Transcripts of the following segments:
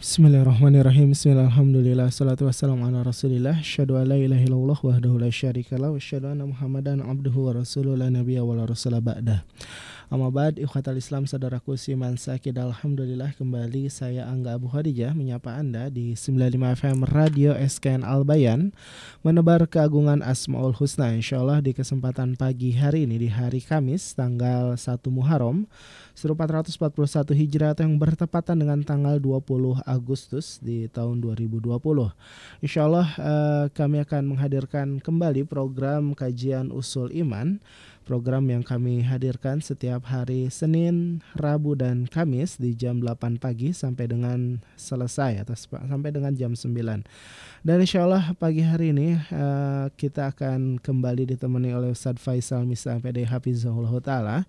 Bismillahirrahmanirrahim. Bismillahirrahmanirrahim. Salatu wassalamu ala rasulillah. Asyhadu an la ilaha illallah wahdahu la syarikalah. Wa asyhadu anna Muhammadan abduhu wa rasuluhu la nabiyya wa la rasula ba'dah. Amma ba'd, ikhwatal Islam, saudaraku siman sakid, alhamdulillah kembali saya Angga Abu Khadijah menyapa Anda di 95 FM Radio SKN Al Bayan, menebar keagungan Asmaul Husna. Insyaallah di kesempatan pagi hari ini, di hari Kamis tanggal 1 Muharram 1441 Hijrah atau yang bertepatan dengan tanggal 20 Agustus di tahun 2020. Insyaallah kami akan menghadirkan kembali program kajian usul iman, program yang kami hadirkan setiap hari Senin, Rabu, dan Kamis di jam 8 pagi sampai dengan selesai atau sampai dengan jam 9. Dan insyaallah pagi hari ini kita akan kembali ditemani oleh Ustadz Faisal Mis'ah PD Hafizahullah Ta'ala.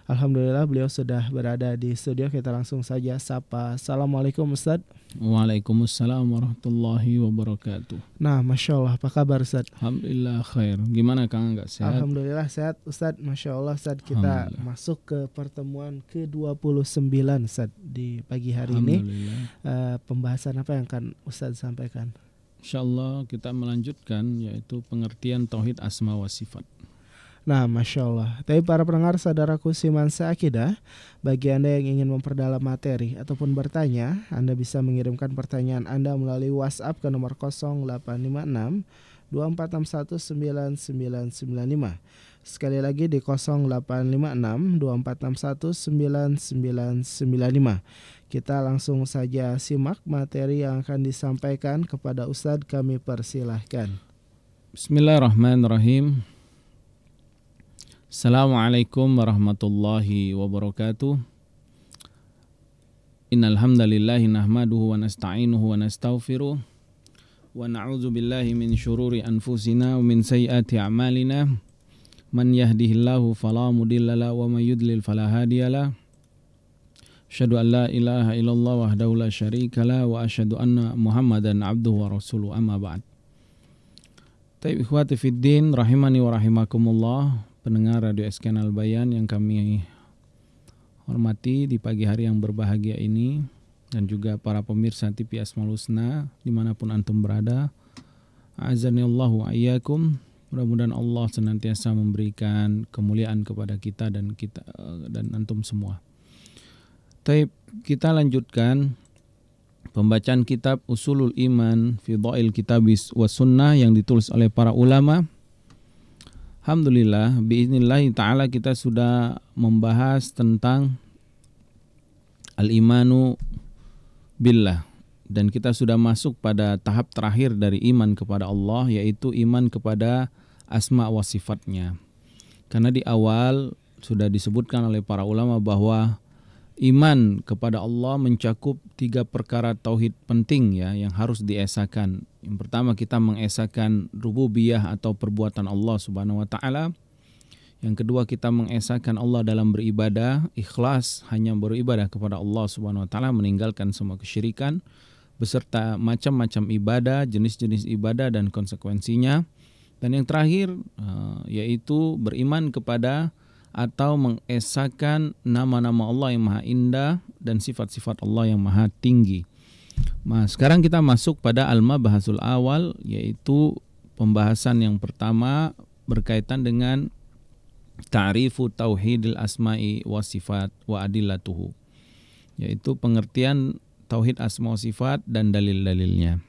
Alhamdulillah beliau sudah berada di studio. Kita langsung saja sapa. Assalamualaikum Ustadz. Waalaikumsalam warahmatullahi wabarakatuh. Nah, Masya Allah, apa kabar Ustadz? Alhamdulillah khair. Gimana Kang, nggak sehat? Alhamdulillah sehat Ustadz. Masya Allah Ustadz, kita masuk ke pertemuan ke-29 Ustadz di pagi hari ini. Pembahasan apa yang akan Ustadz sampaikan? Insyaallah kita melanjutkan yaitu pengertian tauhid asma wa sifat. Nah, Masya Allah. Tapi para pendengar saudaraku siman seakidah, bagi Anda yang ingin memperdalam materi ataupun bertanya, Anda bisa mengirimkan pertanyaan Anda melalui WhatsApp ke nomor 0856 2461 9995. Sekali lagi di 0856 2461 9995. Kita langsung saja simak materi yang akan disampaikan kepada Ustadz, kami persilahkan. Bismillahirrahmanirrahim. Assalamualaikum warahmatullahi wabarakatuh. Innal hamdalillahi nahmaduhu wa nasta'inuhu wa nastaghfiruh wa na'udzu billahi min syururi anfusina wa min sayyiati a'malina. Man yahdihillahu fala mudhillalah wa may yudlil fala hadiyalah. Asyhadu an la ilaha illallah wahdahu la syarikalah wa asyhadu anna Muhammadan abduhu wa rasuluhu, amma ba'd. Taib ikhwati fid din rahimani wa rahimakumullah, pendengar Radio SKN Al Bayan yang kami hormati di pagi hari yang berbahagia ini, dan juga para pemirsa TV Asmaul Husna dimanapun antum berada. A'azanillahu wa iyyakum. Mudah-mudahan Allah senantiasa memberikan kemuliaan kepada kita dan antum semua. Taib, kita lanjutkan pembacaan kitab Usulul Iman fi Dhail Kitabis wa Sunnah yang ditulis oleh para ulama. Alhamdulillah, biiznillahi ta'ala kita sudah membahas tentang al-imanu billah, dan kita sudah masuk pada tahap terakhir dari iman kepada Allah, yaitu iman kepada asma wa sifatnya. Karena di awal sudah disebutkan oleh para ulama bahwa iman kepada Allah mencakup 3 perkara tauhid penting yang harus diesakan. Yang pertama, kita mengesahkan rububiyah atau perbuatan Allah Subhanahu wa taala. Yang kedua, kita mengesahkan Allah dalam beribadah, ikhlas hanya beribadah kepada Allah Subhanahu wa taala, meninggalkan semua kesyirikan beserta macam-macam ibadah, jenis-jenis ibadah dan konsekuensinya. Dan yang terakhir yaitu beriman kepada atau mengesahkan nama-nama Allah yang maha indah dan sifat-sifat Allah yang maha tinggi. Nah, sekarang kita masuk pada al-mabahasul awal, yaitu pembahasan yang pertama berkaitan dengan ta'rifu tauhidil asma'i wa sifat wa adillatuhu, yaitu pengertian tauhid asma wa sifat dan dalil-dalilnya.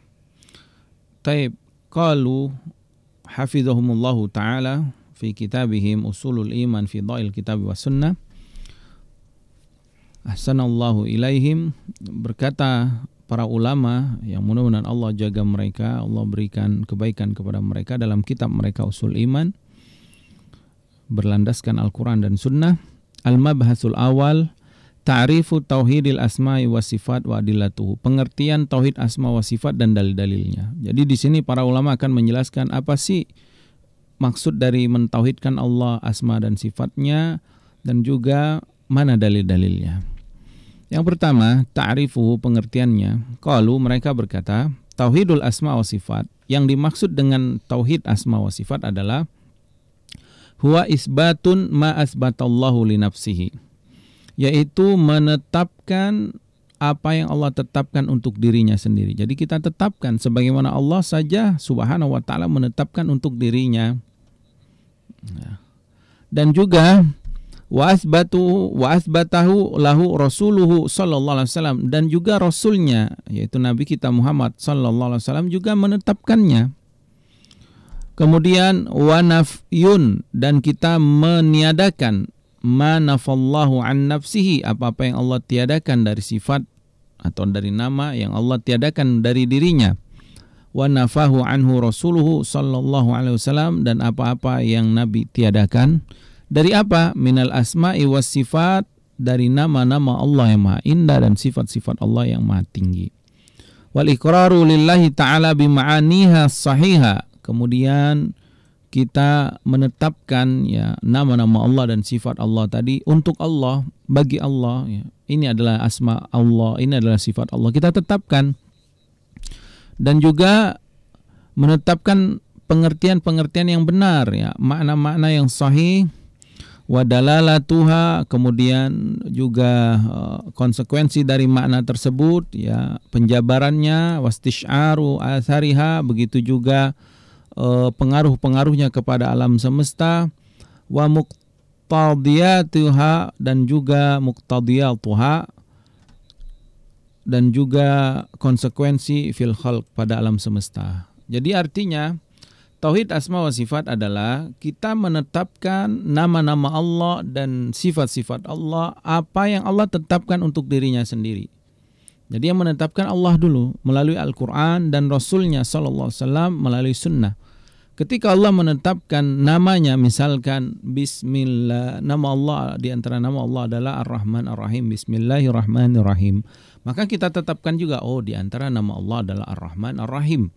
Taib, qalu hafizahumullahu ta'ala fi kitabihim Usulul Iman fi Dhail Kitab wa Sunnah. Ahsanallahu ilaihim, berkata para ulama yang mudah-mudahan Allah jaga mereka, Allah berikan kebaikan kepada mereka, dalam kitab mereka Usul Iman berlandaskan Al-Quran dan Sunnah. Al-Mabhasul Awal, ta'rifu tauhidil asma'i wa sifat wa adillatuhu, pengertian tauhid asma wa sifat dan dalil-dalilnya. Jadi di sini para ulama akan menjelaskan apa sih maksud dari mentauhidkan Allah asma dan sifatnya, dan juga mana dalil-dalilnya. Yang pertama, ta'rifu, pengertiannya. Qalu, mereka berkata, tauhidul asma wa sifat, yang dimaksud dengan tauhid asma wa sifat adalah huwa isbatun ma asbatallahu li nafsihi, yaitu menetapkan apa yang Allah tetapkan untuk dirinya sendiri. Jadi kita tetapkan sebagaimana Allah saja subhanahu wa ta'ala menetapkan untuk dirinya. Dan juga wa asbatahu lahu rasuluhu sallallahu alaihi wasallam, dan juga rasulnya yaitu Nabi kita Muhammad sallallahu alaihi wasallam juga menetapkannya. Kemudian wa nafyun, dan kita meniadakan ma nafallahu an nafsihi, apa-apa yang Allah tiadakan dari sifat atau dari nama yang Allah tiadakan dari dirinya. Wa nafahu anhu rasuluhu sallallahu alaihi wasallam, dan apa-apa yang Nabi tiadakan dari apa? Minal asma'i was sifat, dari nama-nama Allah yang maha indah dan sifat-sifat Allah yang maha tinggi. Wal iqraru lillahi ta'ala bima'aniha sahiha, kemudian kita menetapkan ya nama-nama Allah dan sifat Allah tadi untuk Allah, bagi Allah ya. Ini adalah asma Allah, ini adalah sifat Allah, kita tetapkan. Dan juga menetapkan pengertian-pengertian yang benar ya, makna-makna yang sahih, wa dalalatuha, kemudian juga konsekuensi dari makna tersebut ya, penjabarannya, wastisy'aru athariha, begitu juga pengaruh-pengaruhnya kepada alam semesta, wa muqtadiyatuha, dan juga muqtadiyatuha, dan juga konsekuensi fil khalq, pada alam semesta. Jadi artinya tauhid asma wa sifat adalah kita menetapkan nama-nama Allah dan sifat-sifat Allah, apa yang Allah tetapkan untuk dirinya sendiri. Jadi yang menetapkan Allah dulu melalui Al-Quran dan Rasulnya sallallahu alaihi wasallam melalui sunnah. Ketika Allah menetapkan namanya, misalkan Bismillah, nama Allah, di antara nama Allah adalah Ar-Rahman Ar-Rahim, Bismillahirrahmanirrahim, maka kita tetapkan juga, oh di antara nama Allah adalah Ar-Rahman Ar-Rahim.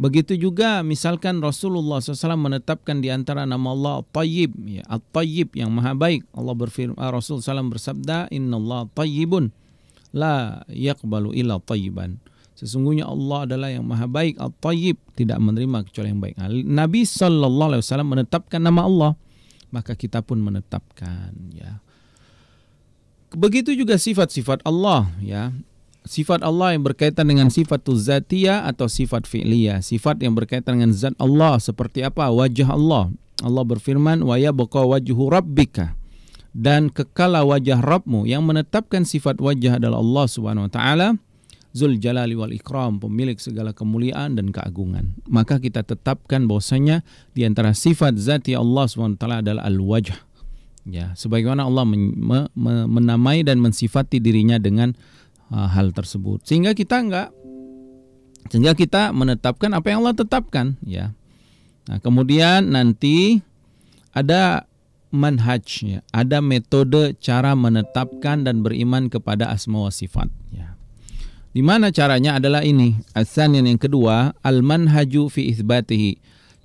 Begitu juga misalkan Rasulullah SAW menetapkan di antara nama Allah At-Tayyib, ya, At-Tayyib yang maha baik. Allah berfirman, Rasulullah SAW bersabda, Innallaha tayyibun la yaqbalu illa tayyiban. Sesungguhnya Allah adalah yang maha baik, At-Tayyib, tidak menerima kecuali yang baik. Nabi SAW menetapkan nama Allah, maka kita pun menetapkan ya. Begitu juga sifat-sifat Allah ya. Sifat Allah yang berkaitan dengan sifat zatiyah atau sifat fi'liyah. Sifat yang berkaitan dengan zat Allah seperti apa? Wajah Allah. Allah berfirman, wa yabqa wajhu rabbika, dan kekala wajah Rabbmu. Yang menetapkan sifat wajah adalah Allah Subhanahu wa taala, Zul Jalali wal Ikram, pemilik segala kemuliaan dan keagungan. Maka kita tetapkan bahwasanya di antara sifat zati Allah Subhanahu wa taala adalah al-wajh. Ya, sebagaimana Allah menamai dan mensifati dirinya dengan hal tersebut. Sehingga kita menetapkan apa yang Allah tetapkan ya. Nah, kemudian nanti ada manhaj ya, ada metode cara menetapkan dan beriman kepada asma wa sifat ya. Di mana caranya adalah ini. As-saniyan, yang kedua, al-manhaju fi itsbatihi,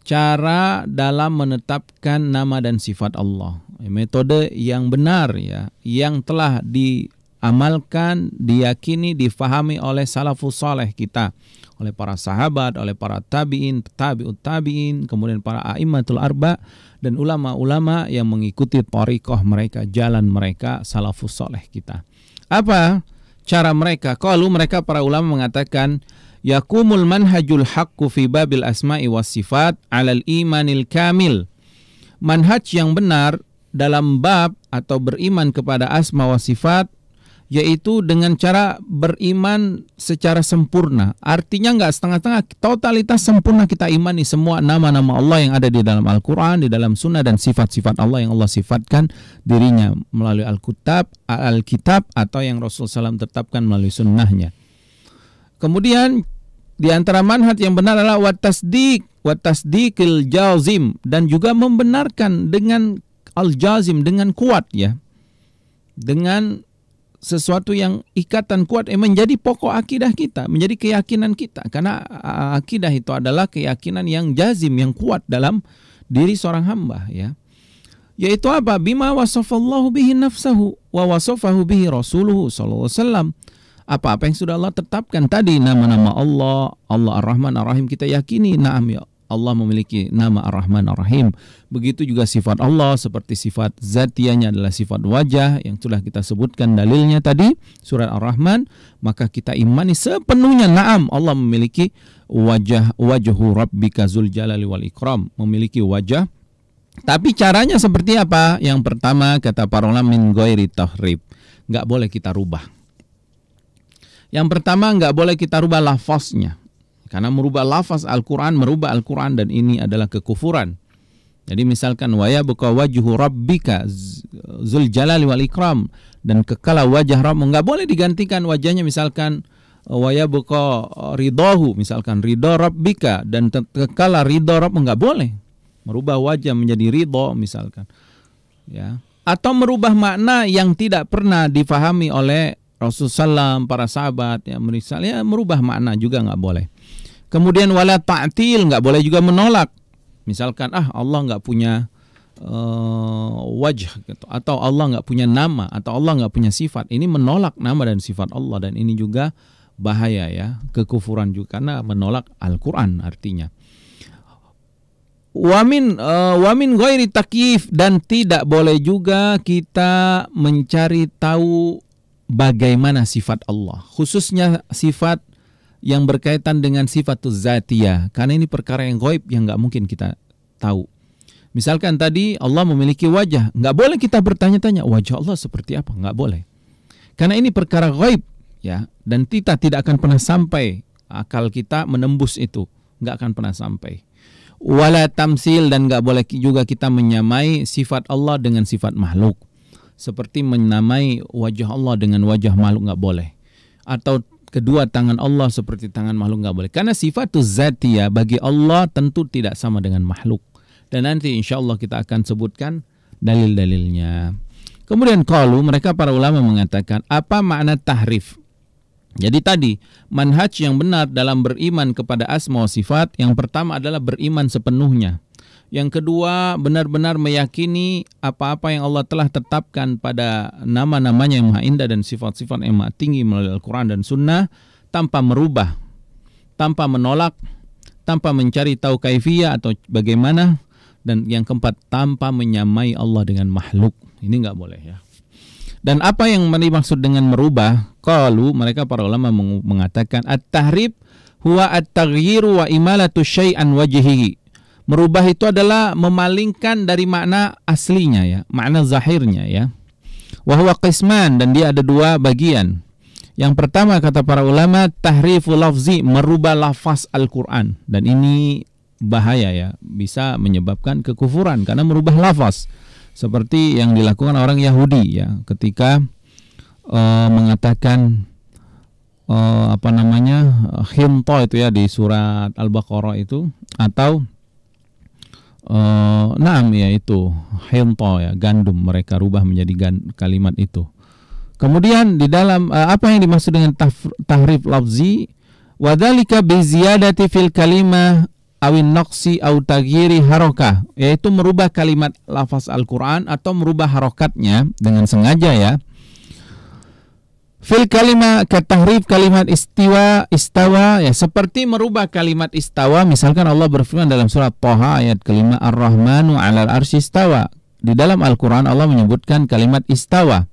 cara dalam menetapkan nama dan sifat Allah. Metode yang benar ya, yang telah diamalkan, diyakini, difahami oleh salafus saleh kita, oleh para sahabat, oleh para tabi'in, tabi'ut tabi'in, kemudian para a'immatul arba, dan ulama-ulama yang mengikuti thariqah mereka, jalan mereka, salafus saleh kita. Apa cara mereka? Kalau mereka para ulama mengatakan, yakumul manhajul haqqu fi babil asma'i was sifat 'alal imanil kamil. Manhaj yang benar dalam bab atau beriman kepada asma wa sifat, yaitu dengan cara beriman secara sempurna. Artinya enggak setengah-setengah, totalitas sempurna kita imani semua nama-nama Allah yang ada di dalam Al-Quran, di dalam sunnah, dan sifat-sifat Allah yang Allah sifatkan dirinya melalui Alkitab atau yang Rasulullah SAW tetapkan melalui sunnahnya. Kemudian di antara manhaj yang benar adalah watasdiqil jazim, dan juga membenarkan dengan al-jazim, dengan kuat ya, dengan sesuatu yang ikatan kuat menjadi pokok akidah kita, menjadi keyakinan kita. Karena akidah itu adalah keyakinan yang jazim, yang kuat dalam diri seorang hamba ya. Yaitu apa? Bima wasafallahu bihi nafsahu wa wasafahu bihi rasuluhu sallallahu alaihi wasallam. Apa-apa yang sudah Allah tetapkan tadi, nama-nama Allah, Allah Ar-Rahman Ar-Rahim, kita yakini, na'am ya, Allah memiliki nama Ar-Rahman Ar-Rahim. Begitu juga sifat Allah, seperti sifat zatiyahnya adalah sifat wajah yang sudah kita sebutkan dalilnya tadi surat Ar-Rahman. Maka kita imani sepenuhnya, na'am, Allah memiliki wajhu rabbika zul jalali wal ikram, memiliki wajah. Tapi caranya seperti apa? Yang pertama kata para ulama, min ghairi tahrib, nggak boleh kita rubah. Yang pertama, nggak boleh kita rubah lafaznya, karena merubah lafaz Al-Quran, merubah Al-Quran, dan ini adalah kekufuran. Jadi misalkan wa yabqa wajhu rabbika zul jalali wal ikram, dan kekala wajah Rabb, nggak boleh digantikan wajahnya, misalkan wa yabqa ridahu, misalkan ridha rabbika, dan kekala ridha Rabb, nggak boleh merubah wajah menjadi ridha misalkan, ya. Atau merubah makna yang tidak pernah difahami oleh Rasulullah SAW, para sahabat, ya, misalnya merubah makna juga nggak boleh. Kemudian wala ta'til, nggak boleh juga menolak. Misalkan Allah nggak punya wajah gitu, atau Allah nggak punya nama, atau Allah nggak punya sifat. Ini menolak nama dan sifat Allah, dan ini juga bahaya, ya, kekufuran juga karena menolak Al-Quran artinya. Wamin ghairi takyif, dan tidak boleh juga kita mencari tahu bagaimana sifat Allah, khususnya sifat yang berkaitan dengan sifatuz zatiyah, karena ini perkara yang ghaib yang nggak mungkin kita tahu. Misalkan tadi Allah memiliki wajah, nggak boleh kita bertanya-tanya wajah Allah seperti apa, nggak boleh, karena ini perkara ghaib, ya, dan kita tidak akan pernah sampai, akal kita menembus itu, nggak akan pernah sampai. Wala tamsil, dan nggak boleh juga kita menyamai sifat Allah dengan sifat makhluk, seperti menamai wajah Allah dengan wajah makhluk, nggak boleh. Atau kedua tangan Allah seperti tangan makhluk, nggak boleh. Karena sifatuz zatiyah bagi Allah tentu tidak sama dengan makhluk. Dan nanti insya Allah kita akan sebutkan dalil-dalilnya. Kemudian qalu, mereka para ulama mengatakan, apa makna tahrif? Jadi tadi manhaj yang benar dalam beriman kepada asma wa sifat, yang pertama adalah beriman sepenuhnya. Yang kedua, benar-benar meyakini apa-apa yang Allah telah tetapkan pada nama-namanya yang maha indah dan sifat-sifat yang maha tinggi melalui Al-Quran dan Sunnah, tanpa merubah, tanpa menolak, tanpa mencari tahu kaifiyah atau bagaimana. Dan yang keempat, tanpa menyamai Allah dengan makhluk. Ini nggak boleh, ya. Dan apa yang dimaksud dengan merubah? Qalu, mereka para ulama mengatakan at-tahrib huwa at-taghyiru wa imalatu syai'an wajhihi. Merubah itu adalah memalingkan dari makna aslinya, ya, makna zahirnya, ya. Wa huwa qisman, dan dia ada dua bagian. Yang pertama kata para ulama, tahrifu lafzi, merubah lafaz Al-Qur'an, dan ini bahaya, ya, bisa menyebabkan kekufuran karena merubah lafaz. Seperti yang dilakukan orang Yahudi, ya, ketika mengatakan hinto itu, ya, di surat Al-Baqarah itu, atau ya itu hinto, ya, gandum, mereka rubah menjadi kalimat itu. Kemudian di dalam apa yang dimaksud dengan tahrif lafzi, wadzalika bi ziyadati fil kalimah awin naqsi au taghyiri harokah, yaitu merubah kalimat lafaz Al-Quran atau merubah harokatnya dengan sengaja, ya. Fil kalimah katahrif kalimat istawa, ya, seperti merubah kalimat istawa. Misalkan Allah berfirman dalam surat Thaha ayat kelima, Ar-Rahmanu 'alal arsy istawa. Di dalam Al-Quran Allah menyebutkan kalimat istawa,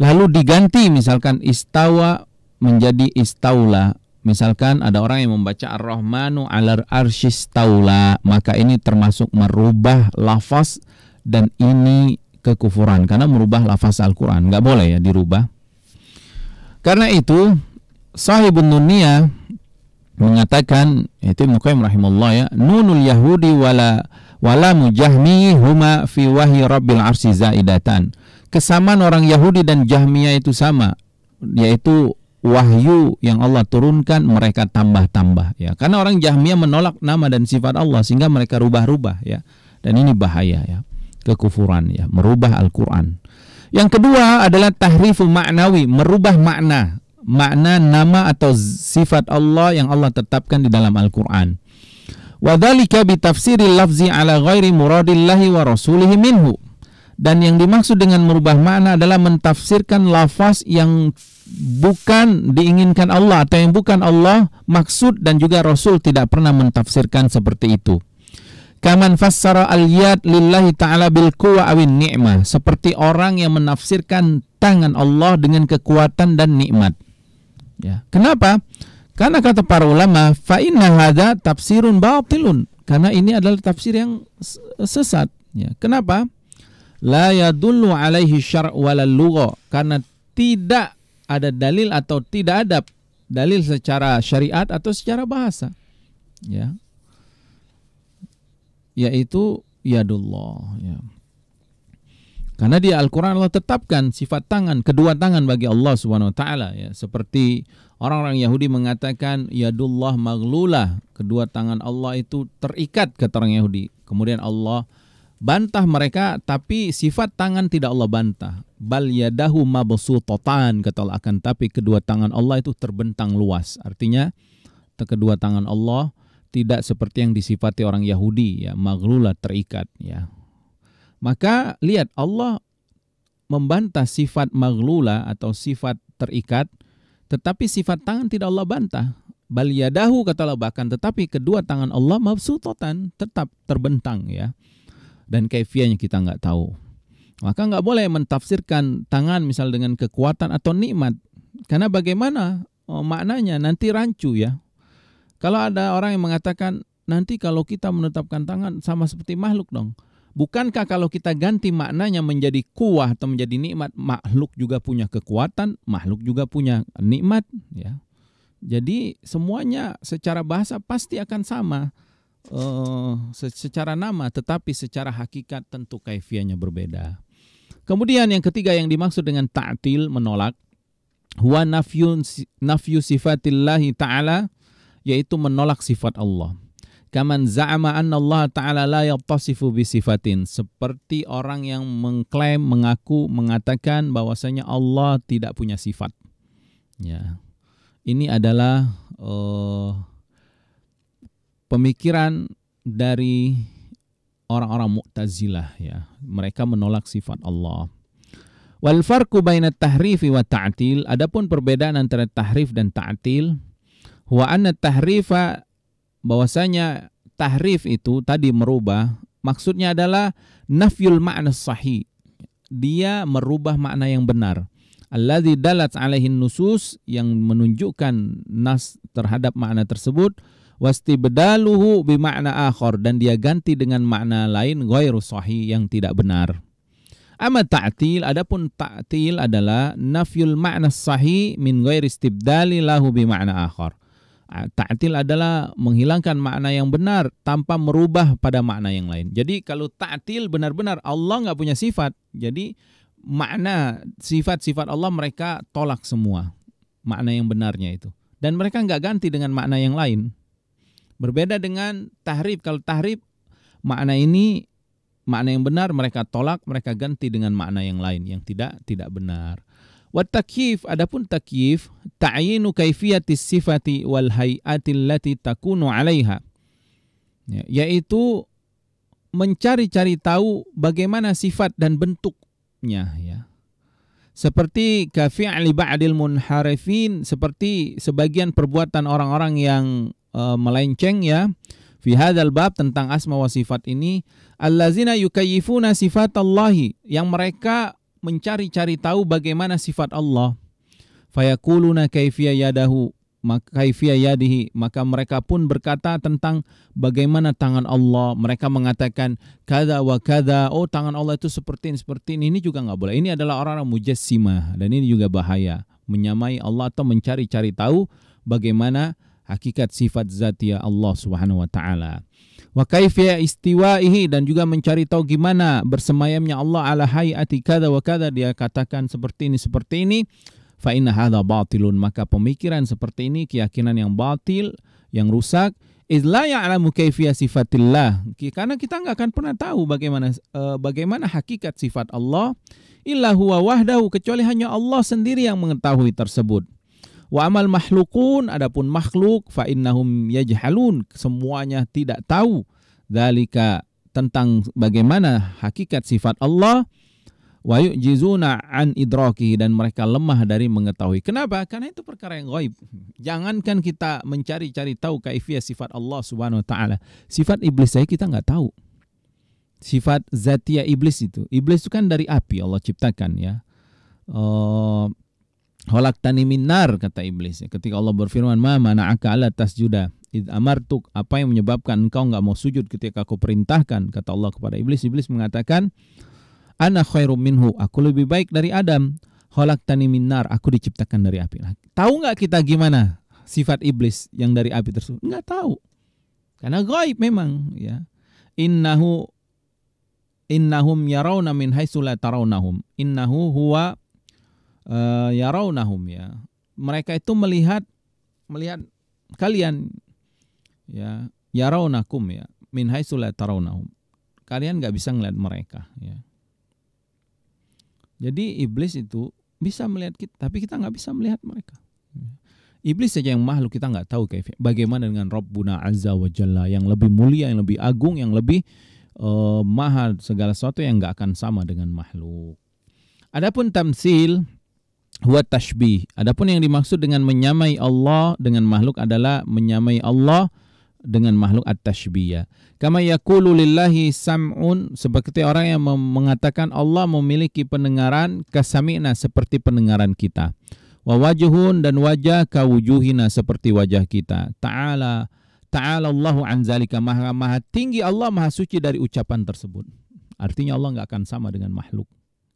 lalu diganti misalkan istawa menjadi istaula. Misalkan ada orang yang membaca Ar-Rahmanu 'alal arsy istaula, maka ini termasuk merubah lafaz, dan ini kekufuran karena merubah lafaz Al-Quran. Nggak boleh, ya, dirubah. Karena itu Sahibun Nunniyah mengatakan, itu Ibnu Qayyim rahimahullah, ya, nunul yahudi wala mujahmi huma fi wahyi rabbil arsy zaidatan. Kesamaan orang Yahudi dan Jahmiyah itu sama, yaitu wahyu yang Allah turunkan mereka tambah-tambah, ya. Karena orang Jahmiyah menolak nama dan sifat Allah sehingga mereka rubah-rubah, ya. Dan ini bahaya, ya, kekufuran, ya, merubah Al-Quran. Yang kedua adalah tahrifu maknawi, merubah makna nama atau sifat Allah yang Allah tetapkan di dalam Al-Quran. Wa dzalika bi tafsiril lafzi ala ghairi muradillahi wa rasulihi minhu. Dan yang dimaksud dengan merubah makna adalah mentafsirkan lafaz yang bukan diinginkan Allah atau yang bukan Allah maksud, dan juga Rasul tidak pernah mentafsirkan seperti itu. Kaman fassara al-yad lillahi ta'ala bil quwa awin ni'mah, seperti orang yang menafsirkan tangan Allah dengan kekuatan dan nikmat. Ya. Kenapa? Karena kata para ulama, fa inna hadza tafsirun batilun, karena ini adalah tafsir yang sesat. Ya. Kenapa? La yadullu alaihi syar' wala lugha, karena tidak ada dalil atau tidak ada dalil secara syariat atau secara bahasa. Ya. Yaitu yadullah, ya. Karena di Al-Quran Allah tetapkan sifat tangan, kedua tangan bagi Allah Subhanahu wa taala, ya. Seperti orang-orang Yahudi mengatakan yadullah maghlulah, kedua tangan Allah itu terikat, kata orang Yahudi. Kemudian Allah bantah mereka, tapi sifat tangan tidak Allah bantah. Bal yadahu mabsutatan, kata Allah, akan tapi kedua tangan Allah itu terbentang luas. Artinya kedua tangan Allah tidak seperti yang disifati orang Yahudi, ya, maghlula, terikat, ya. Maka lihat, Allah membantah sifat maghlula atau sifat terikat, tetapi sifat tangan tidak Allah bantah. Bal yadahu, kata Allah, bahkan tetapi kedua tangan Allah mabsutatan, tetap terbentang, ya. Dan kaifiahnya kita nggak tahu. Maka nggak boleh mentafsirkan tangan misal dengan kekuatan atau nikmat, karena bagaimana maknanya nanti rancu, ya. Kalau ada orang yang mengatakan nanti kalau kita menetapkan tangan sama seperti makhluk dong. Bukankah kalau kita ganti maknanya menjadi kuwah atau menjadi nikmat, makhluk juga punya kekuatan, makhluk juga punya nikmat, ya. Jadi semuanya secara bahasa pasti akan sama, secara nama, tetapi secara hakikat tentu kaifiahnya berbeda. Kemudian yang ketiga yang dimaksud dengan ta'til, menolak, huwa nafyu sifatillahi ta'ala, yaitu menolak sifat Allah. Kaman za'ama anna Allah ta'ala la yattasifu bisifatin, seperti orang yang mengklaim, mengaku, mengatakan bahwasanya Allah tidak punya sifat. Ya. Ini adalah pemikiran dari orang-orang Mu'tazilah, ya. Mereka menolak sifat Allah. Wal farqu baina tahrifi wa ta'til, adapun perbedaan antara tahrif dan ta'til, huwa anna tahrifa, bahwasanya tahrif itu tadi merubah, maksudnya adalah nafyul ma'na sahih, dia merubah makna yang benar, alladzi dalat alaihin nusus, yang menunjukkan nas terhadap makna tersebut, wastibdaluhu bi makna akhar, dan dia ganti dengan makna lain ghairu sahih, yang tidak benar. Amma ta'til, adapun ta'til adalah nafyul ma'na sahih min ghairi istibdali lahu bi makna akhar. Ta'til adalah menghilangkan makna yang benar tanpa merubah pada makna yang lain. Jadi kalau ta'til benar-benar Allah nggak punya sifat, jadi makna sifat-sifat Allah mereka tolak semua, makna yang benarnya itu. Dan mereka nggak ganti dengan makna yang lain. Berbeda dengan tahrif. Kalau tahrif, makna ini, makna yang benar mereka tolak, mereka ganti dengan makna yang lain yang tidak benar. Wa takyif, adapun takyif, ta'yinu kaifiyatis sifati wal hay'ati allati takunu 'alaiha, ya, yaitu mencari-cari tahu bagaimana sifat dan bentuknya, ya. Seperti kafi'li ba'dil munharifin, seperti sebagian perbuatan orang-orang yang melenceng, ya, fi hadzal bab, tentang asma wa sifat ini, allazina yukayyifuna sifatallahi, yang mereka mencari-cari tahu bagaimana sifat Allah. Fayaquluna kaifiyah yadahu, kaifiyah yadihi, maka mereka pun berkata tentang bagaimana tangan Allah. Mereka mengatakan kada wa kada, oh tangan Allah itu seperti ini. Ini juga nggak boleh. Ini adalah orang-orang mujassimah, dan ini juga bahaya, menyamai Allah atau mencari-cari tahu bagaimana hakikat sifat zatiyah Allah Subhanahu wa taala. Wa kaifiyah istiwaihi, dan juga mencari tahu gimana bersemayamnya Allah ala hayati kada wa kada, dia katakan seperti ini, fa inna hadza batilun, maka pemikiran seperti ini keyakinan yang batil, yang rusak. Iz la ya'lamu kaifiyah sifatillah, karena kita nggak akan pernah tahu bagaimana hakikat sifat Allah, illa huwa wahdahu, kecuali hanya Allah sendiri yang mengetahui tersebut. Wa amal makhlukun, adapun makhluk, fa innahum yajhalun, semuanya tidak tahu, dzalika, tentang bagaimana hakikat sifat Allah. wa yu'jizuna an idrakihi, dan mereka lemah dari mengetahui. Kenapa? Karena itu perkara yang gaib. Jangankan kita mencari-cari tahu kaifiyah sifat Allah Subhanahu wa taala. Sifat iblis saja kita nggak tahu. Sifat zatiyah iblis itu. Iblis itu kan dari api Allah ciptakan ya. Khalaqtani min nar, kata iblis. Ketika Allah berfirman, "Ma mana'aka alla tasjuda id amartuk," apa yang menyebabkan engkau enggak mau sujud ketika aku perintahkan? Kata Allah kepada iblis. Iblis mengatakan, "Ana khairum minhu," aku lebih baik dari Adam. "Khalaqtani min nar," aku diciptakan dari api. Nah, tahu enggak kita gimana sifat iblis yang dari api tersebut? Enggak tahu. Karena gaib memang ya. Innahum yarawna min haitsu la tarawnahum. Innahu huwa yarawnahum ya. Mereka itu melihat kalian ya, yarawnakum ya, min haitsu la tarawnahum. Kalian enggak bisa melihat mereka ya. Jadi iblis itu bisa melihat kita, tapi kita nggak bisa melihat mereka. Iblis saja yang makhluk kita nggak tahu kayak bagaimana dengan Rabbuna Azza wa Jalla yang lebih mulia, yang lebih agung, yang lebih maha segala sesuatu, yang nggak akan sama dengan makhluk. Adapun tamsil huwa tashbih. Adapun yang dimaksud dengan menyamai Allah dengan makhluk adalah menyamai Allah dengan makhluk at-tashbih. Kama yaqulu lillahi sam'un, seperti orang yang mengatakan Allah memiliki pendengaran kasami'na, seperti pendengaran kita. Wa wajhun, dan wajah kawujuhina, seperti wajah kita. Ta'ala Allahu an zalika, maha tinggi Allah, maha suci dari ucapan tersebut. Artinya Allah enggak akan sama dengan makhluk.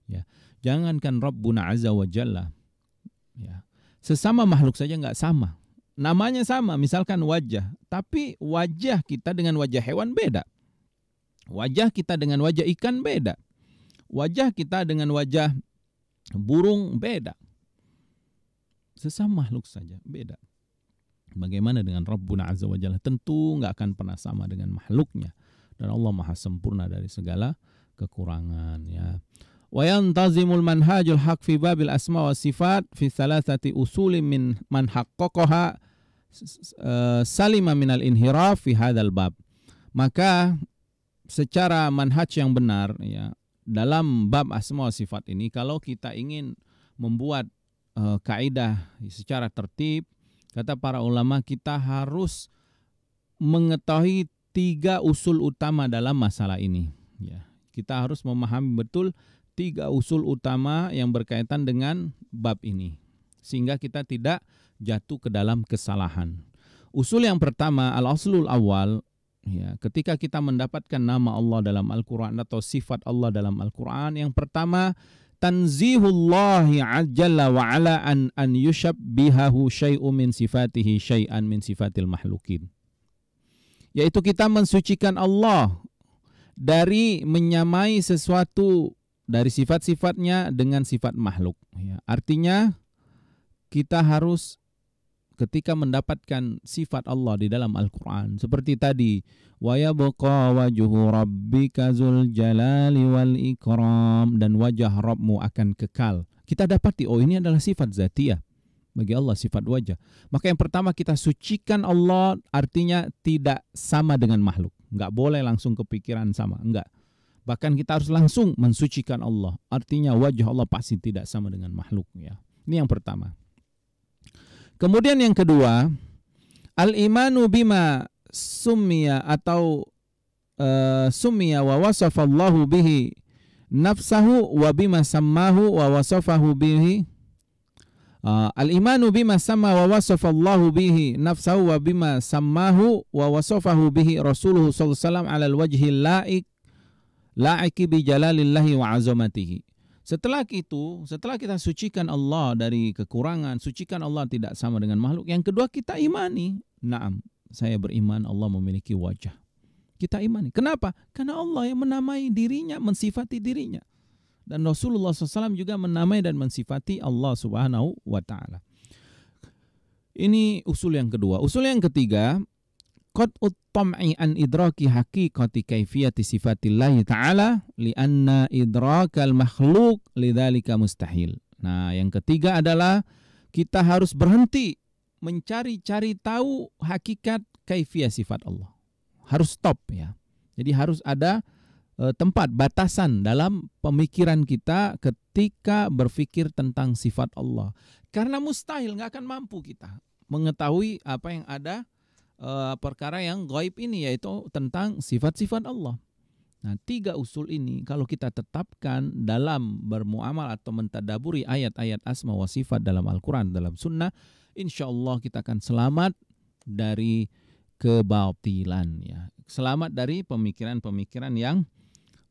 Ya. Jangankan Rabbuna Azza wa Jalla. Ya. Sesama makhluk saja enggak sama. Namanya sama, misalkan wajah, tapi wajah kita dengan wajah hewan beda. Wajah kita dengan wajah ikan beda. Wajah kita dengan wajah burung beda. Sesama makhluk saja beda. Bagaimana dengan Rabbuna Azza wa Jalla? Tentu nggak akan pernah sama dengan makhluknya. Dan Allah maha sempurna dari segala kekurangan ya. Wa yantazimul manhajul haq fi babil asma wa sifat fi thalathati usulin min man haqqaqaha salima minal inhiraf fi hadzal bab. Maka secara manhaj yang benar ya dalam bab asma wa sifat ini, kalau kita ingin membuat kaidah secara tertib, kata para ulama, kita harus mengetahui 3 usul utama dalam masalah ini ya. Kita harus memahami betul 3 usul utama yang berkaitan dengan bab ini, sehingga kita tidak jatuh ke dalam kesalahan. Usul yang pertama, al-aslul awal, ya, ketika kita mendapatkan nama Allah dalam Al-Quran atau sifat Allah dalam Al-Quran, yang pertama, tanzihullahi jalla wa ala an yushabbihahu syai'un min sifatihi syai'an min sifatil mahlukin. Yaitu kita mensucikan Allah dari menyamai sesuatu dari sifat-sifatnya dengan sifat makhluk ya. Artinya kita harus ketika mendapatkan sifat Allah di dalam Al-Quran seperti tadi, wa yabqa wajhu rabbika dzul jalali wal ikram, dan wajah Rabbmu akan kekal. Kita dapati ini adalah sifat zatiyah bagi Allah, sifat wajah. Maka yang pertama kita sucikan Allah, artinya tidak sama dengan makhluk. Enggak boleh langsung kepikiran sama, enggak. Bahkan kita harus langsung mensucikan Allah. Artinya wajah Allah pasti tidak sama dengan makhluk ya. Ini yang pertama. Kemudian yang kedua, al-imanu bima summiya atau summiya wa wasafallahu bihi nafsahu wa bima sammahu wa wasafahu bihi. Al-imanu bima samma wa wasafallahu bihi nafsahu wa bima sammahu wa wasafahu bihi rasuluhu sallallahu alaihi wasallam ala al-wajhi la'iki bi jalalillahi wa azamatihi. Setelah itu, setelah kita sucikan Allah dari kekurangan, sucikan Allah tidak sama dengan makhluk. Yang kedua, kita imani. Naam, saya beriman Allah memiliki wajah. Kita imani. Kenapa? Karena Allah yang menamai dirinya, mensifati dirinya. Dan Rasulullah SAW juga menamai dan mensifati Allah Subhanahu wa ta'ala. Ini usul yang kedua. Usul yang ketiga, qat'ut tam'i an idraki haqiqati kaifiyati sifatillahi ta'ala li'anna idrakal makhluk lidzalika mustahil. Nah, yang ketiga adalah kita harus berhenti mencari-cari tahu hakikat kaifiyah sifat Allah. Harus stop ya. Jadi harus ada tempat batasan dalam pemikiran kita ketika berpikir tentang sifat Allah. Karena mustahil, nggak akan mampu kita mengetahui apa yang ada perkara yang gaib ini, yaitu tentang sifat-sifat Allah. Nah, 3 usul ini kalau kita tetapkan dalam bermuamal atau mentadaburi ayat-ayat asma wa sifat dalam Al-Quran, dalam sunnah, insya Allah kita akan selamat dari kebatilan, ya. Selamat dari pemikiran-pemikiran yang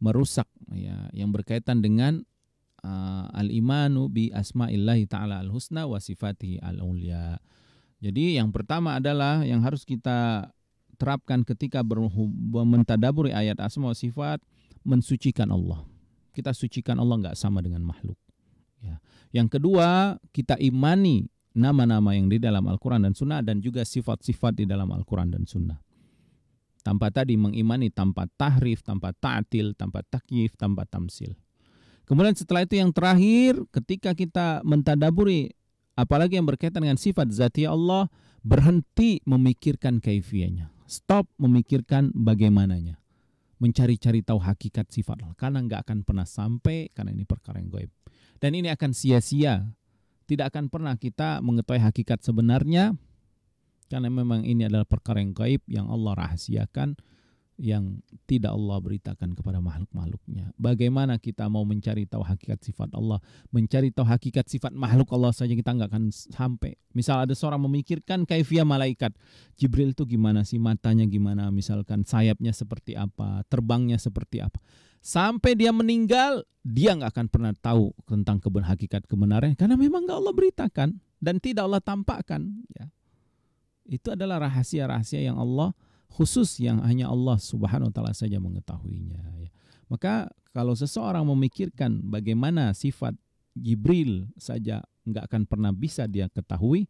merusak, ya, yang berkaitan dengan al-imanu bi asma'illahi ta'ala al-husna wa sifatihi al-ulia. Jadi yang pertama adalah yang harus kita terapkan ketika mentadaburi ayat asma wa sifat, mensucikan Allah. Kita sucikan Allah nggak sama dengan makhluk. Ya. Yang kedua, kita imani nama-nama yang di dalam Al-Quran dan Sunnah dan juga sifat-sifat di dalam Al-Quran dan Sunnah. Tanpa tadi mengimani tanpa tahrif, tanpa ta'til, tanpa takyif, tanpa tamsil. Kemudian setelah itu yang terakhir, ketika kita mentadaburi apalagi yang berkaitan dengan sifat zati Allah, berhenti memikirkan kaifiyahnya. Stop memikirkan bagaimananya. Mencari-cari tahu hakikat sifat Allah. Karena nggak akan pernah sampai, karena ini perkara yang gaib. Dan ini akan sia-sia. Tidak akan pernah kita mengetahui hakikat sebenarnya. Karena memang ini adalah perkara yang gaib yang Allah rahasiakan, yang tidak Allah beritakan kepada makhluk-makhluknya. Bagaimana kita mau mencari tahu hakikat sifat Allah, mencari tahu hakikat sifat makhluk Allah saja kita nggak akan sampai. Misal ada seorang memikirkan kaifiyah malaikat, Jibril itu gimana sih, matanya gimana, misalkan sayapnya seperti apa, terbangnya seperti apa. Sampai dia meninggal, dia nggak akan pernah tahu tentang hakikat kebenaran, karena memang nggak Allah beritakan dan tidak Allah tampakkan. Ya. Itu adalah rahasia-rahasia yang Allah khusus, yang hanya Allah Subhanahu wa taala saja mengetahuinya, ya. Maka kalau seseorang memikirkan bagaimana sifat Jibril saja nggak akan pernah bisa dia ketahui,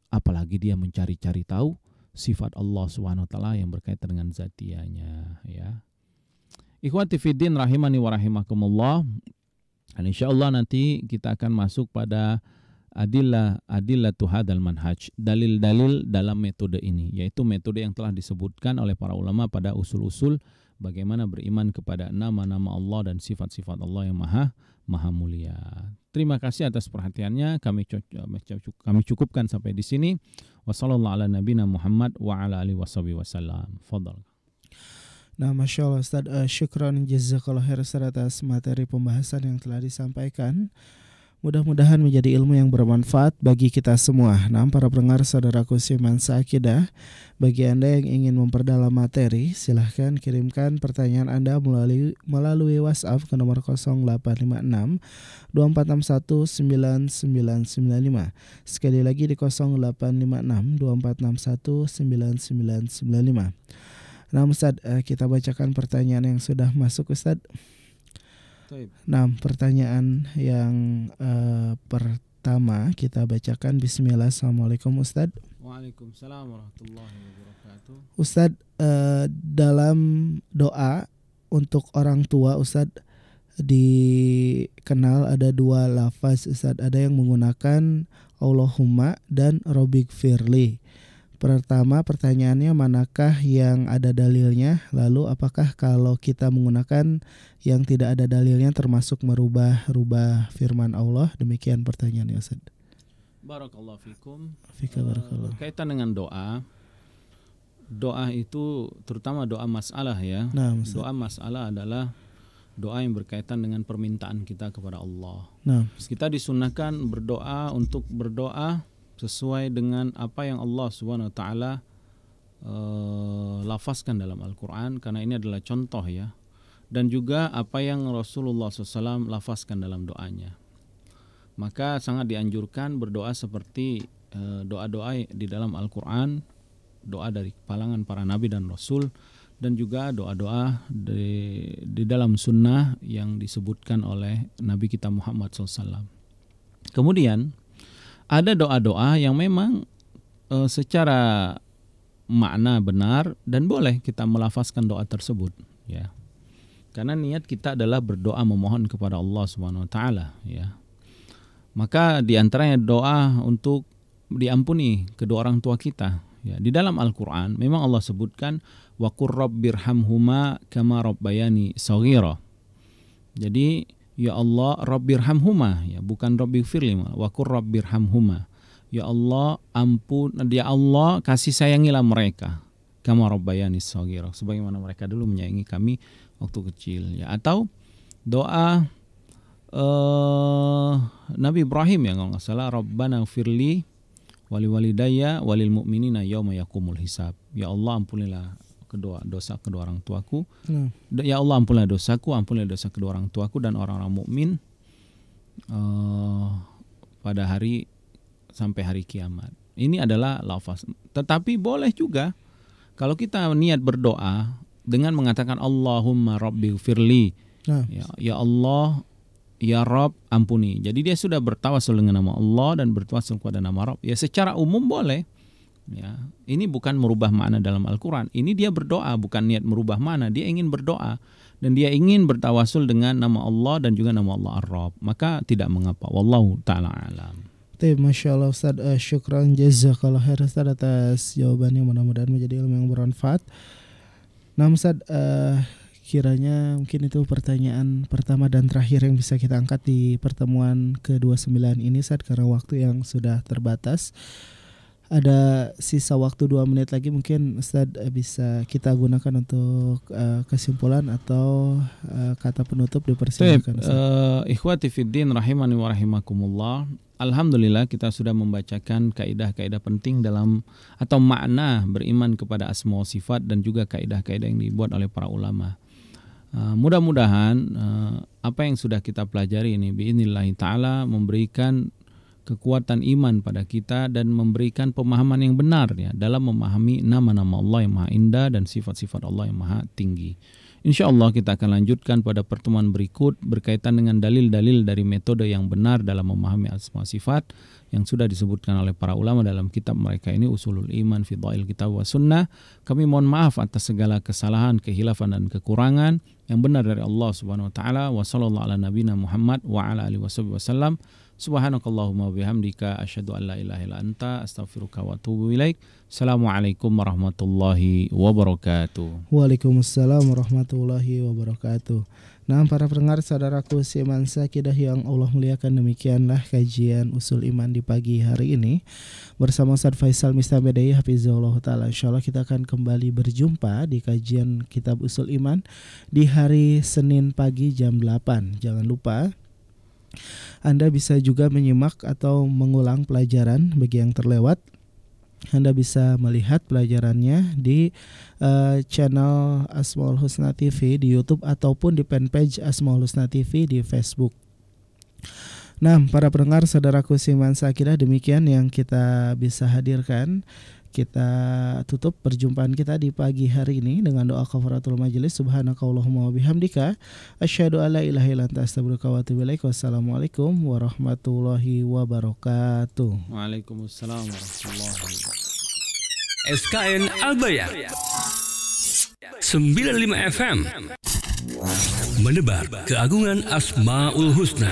apalagi dia mencari-cari tahu sifat Allah Subhanahu wa taala yang berkaitan dengan zatianya, ya. Ikhwati fiddin rahimani wa rahimakumullah. Dan insyaallah nanti kita akan masuk pada adillatu hadzal manhaj, dalil-dalil dalam metode ini, yaitu metode yang telah disebutkan oleh para ulama pada usul-usul bagaimana beriman kepada nama-nama Allah dan sifat-sifat Allah yang maha mulia. Terima kasih atas perhatiannya. Kami cukupkan sampai di sini. Wassallallahu ala nabiyina Muhammad wa ala alihi wasallam. Fadhal. Nah, Masya Allah Ustaz, syukran jazakallah khair atas materi pembahasan yang telah disampaikan. Mudah-mudahan menjadi ilmu yang bermanfaat bagi kita semua. Nah, para pendengar saudaraku seiman seakidah, bagi Anda yang ingin memperdalam materi, silahkan kirimkan pertanyaan Anda melalui WhatsApp ke nomor 0856 2461 9995. Sekali lagi di 0856 2461 9995. Nah, Ustaz, kita bacakan pertanyaan yang sudah masuk, Ustaz. Nah, pertanyaan yang pertama kita bacakan. Bismillah. Assalamualaikum Ustaz. Waalaikumsalam warahmatullahi wabarakatuh. Ustaz, dalam doa untuk orang tua, Ustaz, dikenal ada 2 lafaz, Ustaz. Ada yang menggunakan Allahumma dan Robbik Firli. Pertama, pertanyaannya manakah yang ada dalilnya? Lalu apakah kalau kita menggunakan yang tidak ada dalilnya termasuk merubah firman Allah? Demikian pertanyaannya, Ustaz. Barakallahu fikum. Fika barakallahu. Kaitan dengan doa itu terutama doa masalah, ya. Nah, doa masalah adalah doa yang berkaitan dengan permintaan kita kepada Allah. Nah, kita disunnahkan berdoa untuk berdoa sesuai dengan apa yang Allah Subhanahu wa taala lafazkan dalam Al-Qur'an, karena ini adalah contoh, ya. Dan juga apa yang Rasulullah SAW lafazkan dalam doanya. Maka sangat dianjurkan berdoa seperti doa-doa di dalam Al-Qur'an, doa dari kalangan para nabi dan rasul, dan juga doa-doa di dalam sunnah yang disebutkan oleh Nabi kita Muhammad SAW. Kemudian ada doa-doa yang memang secara makna benar dan boleh kita melafazkan doa tersebut, ya. Karena niat kita adalah berdoa memohon kepada Allah Subhanahu wa taala, ya. Maka di antaranya doa untuk diampuni kedua orang tua kita, Ya, di dalam Al-Qur'an memang Allah sebutkan wa qur rabbirhamhuma kama rabbayani shaghira. Jadi ya Allah rabbirhamhuma, ya bukan rabbighfirli, wa qur rabbirhamhuma. Ya Allah ya Allah kasih sayangilah mereka kama rabbayani shaghira, sebagaimana mereka dulu menyayangi kami waktu kecil, ya. Atau doa Nabi Ibrahim ya kalau nggak salah, Rabbana firli wali walidayya walil mu'minina yauma yaqumul hisab. Ya Allah ampunilah dosa kedua orang tuaku. Ya Allah ampunilah dosaku, ampunilah dosa kedua orang tuaku dan orang-orang mukmin pada hari sampai hari kiamat. Ini adalah lafaz. Tetapi boleh juga kalau kita niat berdoa dengan mengatakan Allahumma rabbighfirli. Ya Allah, ya Rabb ampuni. Jadi dia sudah bertawasul dengan nama Allah dan bertawasul kepada nama Rabb. Ya secara umum boleh. Ya, ini bukan merubah makna dalam Al-Quran. Ini dia berdoa, bukan niat merubah makna. Dia ingin berdoa dan dia ingin bertawasul dengan nama Allah dan juga nama Allah Ar-Rabb. Maka tidak mengapa. Wallahu ta'ala alam. Masya Allah Ustaz, syukran jazakallah khair Ustaz atas jawabannya, mudah-mudahan menjadi ilmu yang bermanfaat. Nah Ustaz, kiranya mungkin itu pertanyaan pertama dan terakhir yang bisa kita angkat di pertemuan ke-29 ini Ustaz, karena waktu yang sudah terbatas. Ada sisa waktu 2 menit lagi, mungkin Ustaz bisa kita gunakan untuk kesimpulan atau kata penutup, dipersilakan. Ikhwati fiddin rahimani wa rahimakumullah. Alhamdulillah kita sudah membacakan kaidah-kaidah penting dalam atau makna beriman kepada asma wa sifat dan juga kaidah-kaidah yang dibuat oleh para ulama. Mudah-mudahan apa yang sudah kita pelajari ini biidznillah ta'ala memberikan kekuatan iman pada kita dan memberikan pemahaman yang benar ya dalam memahami nama-nama Allah yang maha indah dan sifat-sifat Allah yang maha tinggi. InsyaAllah kita akan lanjutkan pada pertemuan berikut berkaitan dengan dalil-dalil dari metode yang benar dalam memahami asma sifat yang sudah disebutkan oleh para ulama dalam kitab mereka ini, Usulul Iman fi Dhail Kitab wa Sunnah. Kami mohon maaf atas segala kesalahan, kehilafan dan kekurangan. Yang benar dari Allah Subhanahu wa taala. Wa sallallahu ala nabiyina Muhammad wa ala alihi wasallam. Subhanakallahumma bihamdika asyhadu an la ilaha illa anta astaghfiruka wa atubu ilaik. Assalamualaikum warahmatullahi wabarakatuh. Waalaikumsalam warahmatullahi wabarakatuh. Nah, para pendengar saudaraku seiman seakidah yang Allah muliakan, demikianlah kajian Usul Iman di pagi hari ini bersama Ustaz Faisal Mistabedai hafizahullah taala. Insyaallah kita akan kembali berjumpa di kajian kitab Usul Iman di hari Senin pagi jam 8. Jangan lupa Anda bisa juga menyimak atau mengulang pelajaran bagi yang terlewat. Anda bisa melihat pelajarannya di channel Asmaul Husna TV di YouTube ataupun di fanpage Asmaul Husna TV di Facebook. Nah, para pendengar saudaraku seiman seakidah, demikian yang kita bisa hadirkan. Kita tutup perjumpaan kita di pagi hari ini dengan doa kafaratul majelis. Subhanakallahumma wa bihamdika asyhadu an la ilaha illa anta astaghfiruka wa atubu ilaik. Wassalamualaikum warahmatullahi wabarakatuh. Waalaikumsalam warahmatullahi wabarakatuh. SKN Al-Bayan 95 FM menebar keagungan Asmaul Husna.